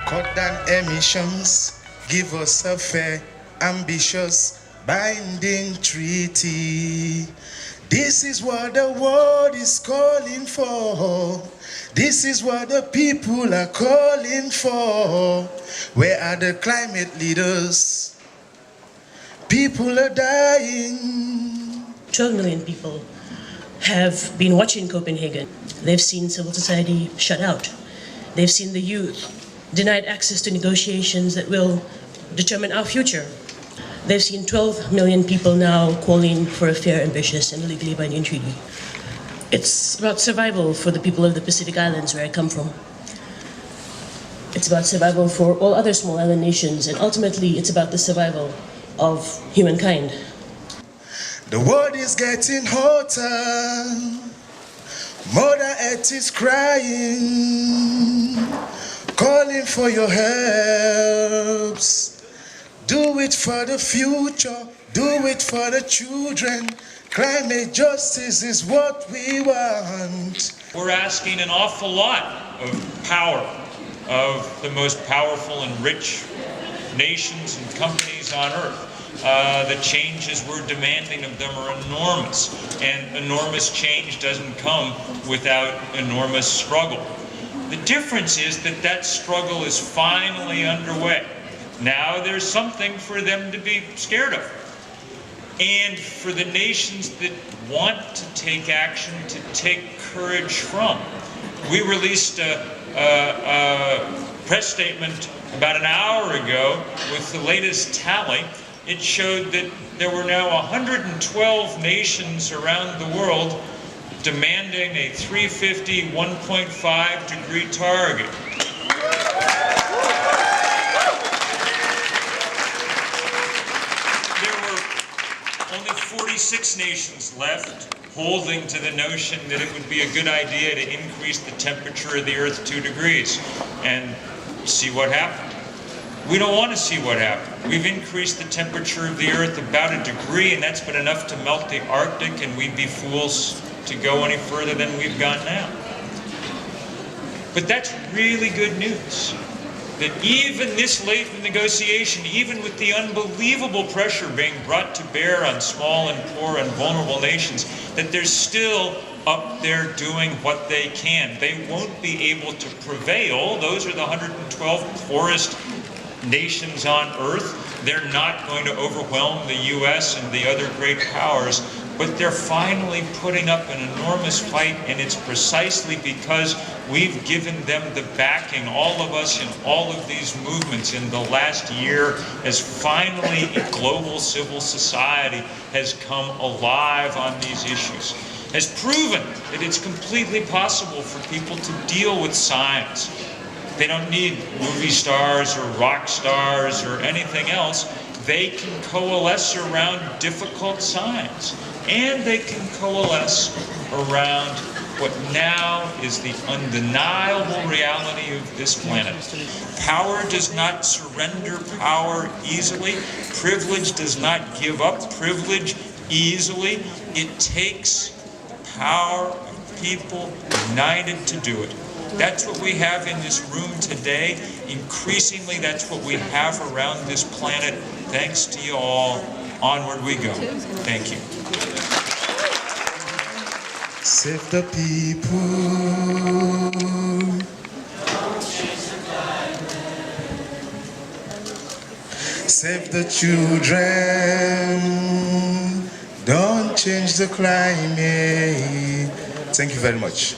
Cut down emissions, give us a fair, ambitious, binding treaty. This is what the world is calling for. This is what the people are calling for. Where are the climate leaders? People are dying. 12 million people have been watching Copenhagen. They've seen civil society shut out. They've seen the youth denied access to negotiations that will determine our future. They've seen 12 million people now calling for a fair, ambitious, and legally binding treaty. It's about survival for the people of the Pacific Islands, where I come from. It's about survival for all other small island nations, and ultimately it's about the survival of humankind. The world is getting hotter. Mother Earth is crying, calling for your helps. Do it for the future, do it for the children. Climate justice is what we want. We're asking an awful lot of power of the most powerful and rich nations and companies on Earth. The changes we're demanding of them are enormous, and enormous change doesn't come without enormous struggle. The difference is that that struggle is finally underway. Now there's something for them to be scared of. And for the nations that want to take action, to take courage from. We released a press statement about an hour ago with the latest tally. It showed that there were now 112 nations around the world demanding a 350 1.5 degree target. There were only 46 nations left holding to the notion that it would be a good idea to increase the temperature of the Earth 2 degrees. And see what happened. We don't want to see what happened. We've increased the temperature of the Earth about a degree, and that's been enough to melt the Arctic, and we'd be fools to go any further than we've gone now. But that's really good news. That even this late in the negotiation, even with the unbelievable pressure being brought to bear on small and poor and vulnerable nations, that they're still up there doing what they can. They won't be able to prevail. Those are the 112 poorest nations on Earth. They're not going to overwhelm the US and the other great powers, but they're finally putting up an enormous fight, and it's precisely because we've given them the backing. All of us in all of these movements in the last year, as finally global civil society has come alive on these issues, has proven that it's completely possible for people to deal with science. They don't need movie stars or rock stars or anything else. They can coalesce around difficult science. And they can coalesce around what now is the undeniable reality of this planet. Power does not surrender power easily. Privilege does not give up privilege easily. It takes the power of people united to do it. That's what we have in this room today. Increasingly, that's what we have around this planet. Thanks to you all. Onward we go. Thank you. Save the people. Save the children. Don't change the climate. Thank you very much.